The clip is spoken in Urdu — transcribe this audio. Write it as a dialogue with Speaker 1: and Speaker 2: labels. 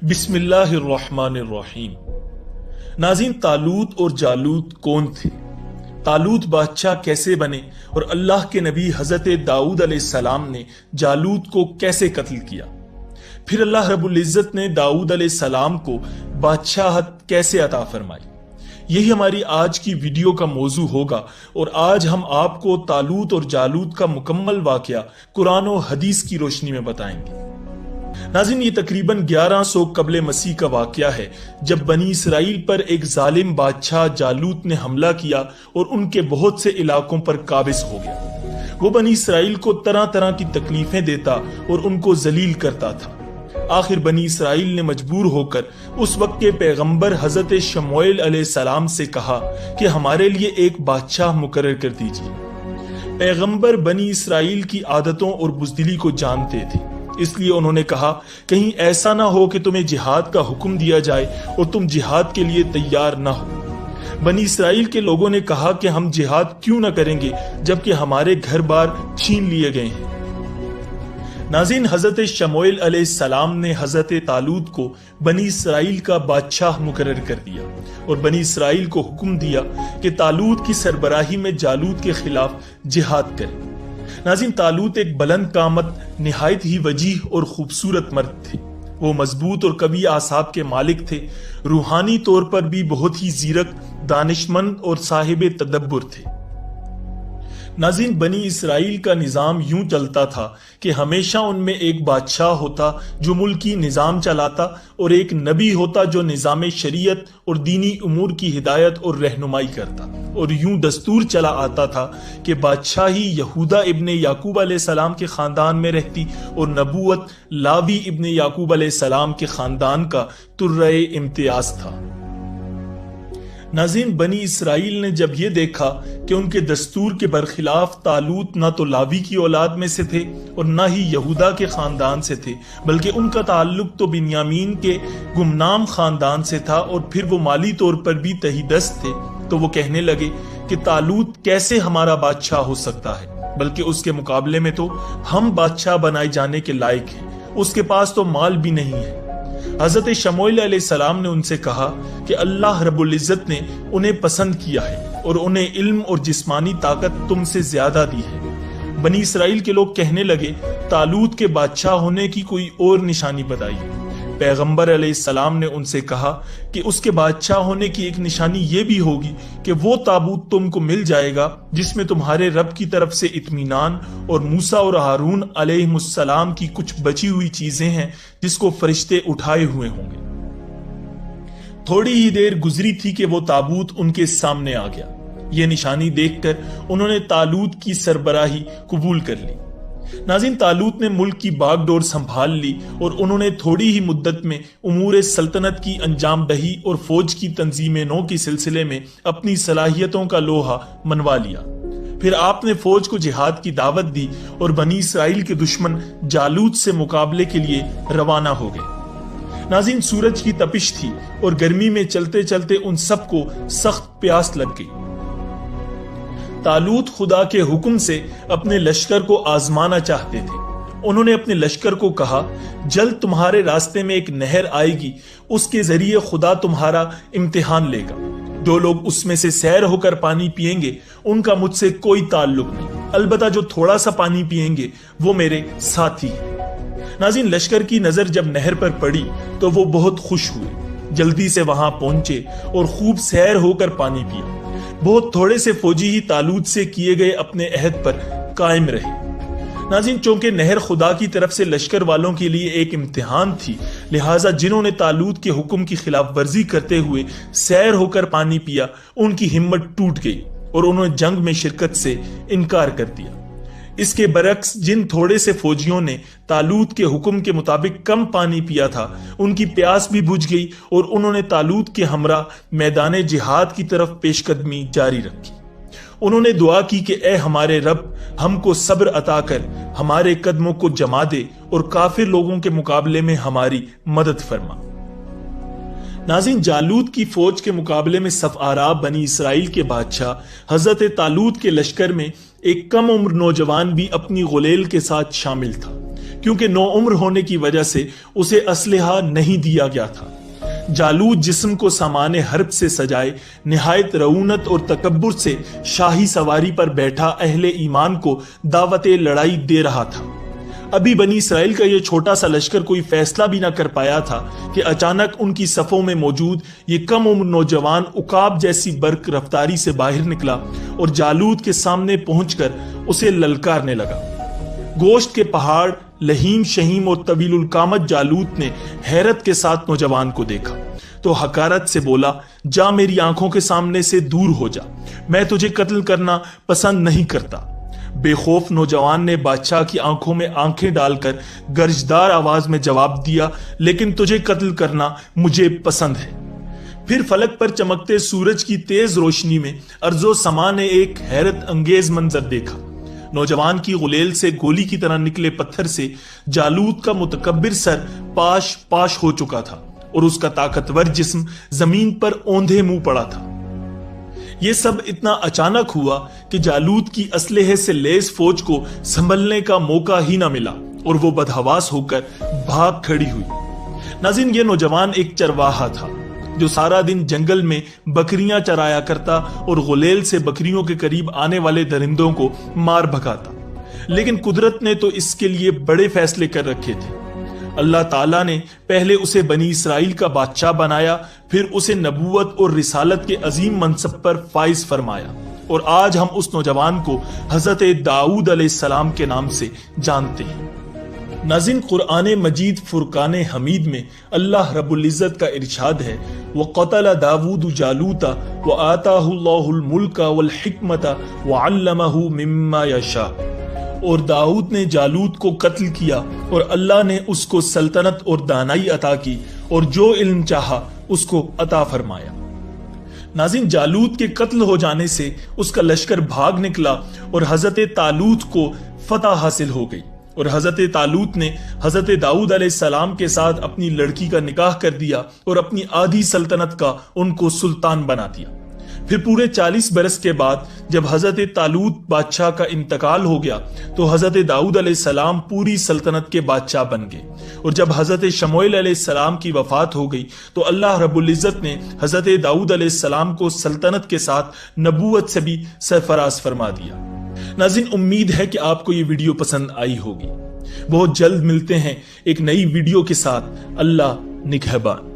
Speaker 1: بسم اللہ الرحمن الرحیم۔ ناظرین، طالوت اور جالوت کون تھے؟ طالوت بادشاہ کیسے بنے اور اللہ کے نبی حضرت داؤد علیہ السلام نے جالوت کو کیسے قتل کیا؟ پھر اللہ رب العزت نے داؤد علیہ السلام کو بادشاہت کیسے عطا فرمائی؟ یہی ہماری آج کی ویڈیو کا موضوع ہوگا، اور آج ہم آپ کو طالوت اور جالوت کا مکمل واقعہ قرآن و حدیث کی روشنی میں بتائیں گے۔ ناظرین، یہ تقریباً 1100 قبل مسیح کا واقعہ ہے، جب بنی اسرائیل پر ایک ظالم بادشاہ جالوت نے حملہ کیا اور ان کے بہت سے علاقوں پر قابض ہو گیا۔ وہ بنی اسرائیل کو طرح طرح کی تکلیفیں دیتا اور ان کو ذلیل کرتا تھا۔ آخر بنی اسرائیل نے مجبور ہو کر اس وقت کے پیغمبر حضرت شموئیل علیہ السلام سے کہا کہ ہمارے لیے ایک بادشاہ مقرر کر دیجیے۔ پیغمبر بنی اسرائیل کی عادتوں اور بزدلی کو جانتے تھے، اس لیے انہوں نے کہا کہیں ایسا نہ ہو کہ تمہیں جہاد کا حکم دیا جائے اور تم جہاد کے لیے تیار نہ ہو۔ بنی اسرائیل کے لوگوں نے کہا کہ ہم جہاد کیوں نہ کریں گے جبکہ ہمارے گھر بار چھین لیے گئے ہیں۔ ناظرین، حضرت شموئیل علیہ السلام نے حضرت طالوت کو بنی اسرائیل کا بادشاہ مقرر کر دیا اور بنی اسرائیل کو حکم دیا کہ طالوت کی سربراہی میں جالوت کے خلاف جہاد کرے۔ ناظرین، طالوت ایک بلند قامت، نہایت ہی وجیح اور خوبصورت مرد تھے۔ وہ مضبوط اور قوی اعصاب کے مالک تھے، روحانی طور پر بھی بہت ہی زیرک، دانشمند اور صاحب تدبر تھے۔ ناظرین، بنی اسرائیل کا نظام یوں چلتا تھا کہ ہمیشہ ان میں ایک بادشاہ ہوتا جو ملکی نظام چلاتا، اور ایک نبی ہوتا جو نظام شریعت اور دینی امور کی ہدایت اور رہنمائی کرتا، اور یوں دستور چلا آتا تھا کہ بادشاہی یہودا ابن یعقوب علیہ السلام کے خاندان میں رہتی اور نبوت لاوی ابن یعقوب علیہ السلام کے خاندان کا ترہ امتیاز تھا۔ ناظرین، بنی اسرائیل نے جب یہ دیکھا کہ ان کے دستور کے برخلاف طالوت نہ تو لاوی کی اولاد میں سے تھے اور نہ ہی یہودا کے خاندان سے تھے، بلکہ ان کا تعلق تو بنیامین کے گمنام خاندان سے تھا، اور پھر وہ مالی طور پر بھی تہی دست تھے، تو وہ کہنے لگے کہ طالوت کیسے ہمارا بادشاہ ہو سکتا ہے، بلکہ اس کے مقابلے میں تو ہم بادشاہ بنائے جانے کے لائق ہیں، اس کے پاس تو مال بھی نہیں ہے۔ حضرت شموئیل علیہ السلام نے ان سے کہا کہ اللہ رب العزت نے انہیں پسند کیا ہے اور انہیں علم اور جسمانی طاقت تم سے زیادہ دی ہے۔ بنی اسرائیل کے لوگ کہنے لگے طالوت کے بادشاہ ہونے کی کوئی اور نشانی بتائیے۔ پیغمبر علیہ السلام نے ان سے کہا کہ اس کے بادشاہ ہونے کی ایک نشانی یہ بھی ہوگی کہ وہ تابوت تم کو مل جائے گا جس میں تمہارے رب کی طرف سے اطمینان اور موسیٰ اور ہارون علیہ السلام کی کچھ بچی ہوئی چیزیں ہیں جس کو فرشتے اٹھائے ہوئے ہوں گے۔ تھوڑی ہی دیر گزری تھی کہ وہ تابوت ان کے سامنے آ گیا۔ یہ نشانی دیکھ کر انہوں نے طالوت کی سربراہی قبول کر لی۔ ناظرین، طالوت نے ملک کی باغ ڈور سنبھال لی اور انہوں نے تھوڑی ہی مدت میں امور سلطنت کی انجام دہی اور فوج کی تنظیم نو کے سلسلے میں اپنی صلاحیتوں کا لوہا منوا لیا۔ پھر آپ نے فوج کو جہاد کی دعوت دی اور بنی اسرائیل کے دشمن جالوت سے مقابلے کے لیے روانہ ہو گئے۔ ناظرین، سورج کی تپش تھی اور گرمی میں چلتے چلتے ان سب کو سخت پیاس لگ گئی۔ طالوت خدا کے حکم سے اپنے لشکر کو آزمانا چاہتے تھے۔ انہوں نے اپنے لشکر کو کہا جلد تمہارے راستے میں ایک نہر آئے گی، اس کے ذریعے خدا تمہارا امتحان لے گا۔ جو لوگ اس میں سے سیر ہو کر پانی پیئیں گے ان کا مجھ سے کوئی تعلق نہیں، البتہ جو تھوڑا سا پانی پیئیں گے وہ میرے ساتھی ہیں۔ ناظرین، لشکر کی نظر جب نہر پر پڑی تو وہ بہت خوش ہوئے، جلدی سے وہاں پہنچے اور خوب سیر ہو کر پانی پیا۔ بہت تھوڑے سے فوجی ہی طالوت سے کیے گئے اپنے عہد پر قائم رہے۔ ناظرین، چونکہ نہر خدا کی طرف سے لشکر والوں کے لیے ایک امتحان تھی، لہٰذا جنہوں نے طالوت کے حکم کی خلاف ورزی کرتے ہوئے سیر ہو کر پانی پیا، ان کی ہمت ٹوٹ گئی اور انہوں نے جنگ میں شرکت سے انکار کر دیا۔ اس کے برعکس جن تھوڑے سے فوجیوں نے طالوت کے حکم کے مطابق کم پانی پیا تھا، ان کی پیاس بھی بجھ گئی اور انہوں نے طالوت کے ہمراہ میدان جہاد کی طرف پیش قدمی جاری رکھی۔ انہوں نے دعا کی کہ اے ہمارے رب، ہم کو صبر عطا کر ہمارے قدموں کو جما دے اور کافر لوگوں کے مقابلے میں ہماری مدد فرما۔ ناظرین، جالوت کی فوج کے مقابلے میں صف آراب بنی اسرائیل کے بادشاہ حضرت طالوت کے لشکر میں ایک کم عمر نوجوان بھی اپنی غلیل کے ساتھ شامل تھا، کیونکہ نوعمر ہونے کی وجہ سے اسے اسلحہ نہیں دیا گیا تھا۔ جالوت جسم کو سامان حرب سے سجائے نہایت رعونت اور تکبر سے شاہی سواری پر بیٹھا اہل ایمان کو دعوت لڑائی دے رہا تھا۔ ابھی بنی اسرائیل کا یہ چھوٹا سا لشکر کوئی فیصلہ بھی نہ کر پایا تھا کہ اچانک ان کی صفوں میں موجود یہ کم عمر نوجوان عقاب جیسی برق رفتاری سے باہر نکلا اور جالوت کے سامنے پہنچ کر اسے للکارنے لگا۔ گوشت کے پہاڑ، لہیم شہیم اور طویل القامت جالوت نے حیرت کے ساتھ نوجوان کو دیکھا تو حقارت سے بولا، جا میری آنکھوں کے سامنے سے دور ہو جا، میں تجھے قتل کرنا پسند نہیں کرتا۔ بے خوف نوجوان نے بادشاہ کی آنکھوں میں آنکھیں ڈال کر گرجدار آواز میں جواب دیا، لیکن تجھے قتل کرنا مجھے پسند ہے۔ پھر فلک پر چمکتے سورج کی تیز روشنی میں ارض و سما نے ایک حیرت انگیز منظر دیکھا۔ نوجوان کی غلیل سے گولی کی طرح نکلے پتھر سے جالوت کا متکبر سر پاش پاش ہو چکا تھا اور اس کا طاقتور جسم زمین پر اوندھے منہ پڑا تھا۔ یہ سب اتنا اچانک ہوا کہ جالوت کی اسلحے سے لیس فوج کو سنبھلنے کا موقع ہی نہ ملا اور وہ بدحواس ہو کر بھاگ کھڑی ہوئی۔ ناظرین، یہ نوجوان ایک چرواہا تھا جو سارا دن جنگل میں بکریاں چرایا کرتا اور غلیل سے بکریوں کے قریب آنے والے درندوں کو مار بھگاتا، لیکن قدرت نے تو اس کے لیے بڑے فیصلے کر رکھے تھے۔ اللہ تعالیٰ نے پہلے اسے بنی اسرائیل کا بادشاہ بنایا، پھر اسے نبوت اور رسالت کے عظیم منصب پر فائز فرمایا، اور آج ہم اس نوجوان کو حضرت داؤد علیہ السلام کے نام سے جانتے ہیں۔ ناظرین، قرآن مجید فرقان حمید میں اللہ رب العزت کا ارشاد ہے، وَقَتَلَ دَاوُودُ جَالُوتَ وَآتَاهُ اللَّهُ الْمُلْكَ وَالْحِكْمَةَ وَعَلَّمَهُ مِمَّا يَشَاءُ۔ اور داؤد نے جالوت کو قتل کیا اور اللہ نے اس کو سلطنت اور دانائی عطا کی اور جو علم چاہا اس کو عطا فرمایا۔ ناظرین، جالوت کے قتل ہو جانے سے اس کا لشکر بھاگ نکلا اور حضرت طالوت کو فتح حاصل ہو گئی، اور حضرت طالوت نے حضرت داؤد علیہ السلام کے ساتھ اپنی لڑکی کا نکاح کر دیا اور اپنی آدھی سلطنت کا ان کو سلطان بنا دیا۔ پھر پورے 40 برس کے بعد جب حضرت طالوت بادشاہ کا انتقال ہو گیا تو حضرت داؤد علیہ السلام پوری سلطنت کے بادشاہ بن گئے، اور جب حضرت شموئیل علیہ السلام کی وفات ہو گئی تو اللہ رب العزت نے حضرت داؤد علیہ السلام کو سلطنت کے ساتھ نبوت سے بھی سرفراز فرما دیا۔ ناظرین، امید ہے کہ آپ کو یہ ویڈیو پسند آئی ہوگی۔ بہت جلد ملتے ہیں ایک نئی ویڈیو کے ساتھ۔ اللہ نگہبان۔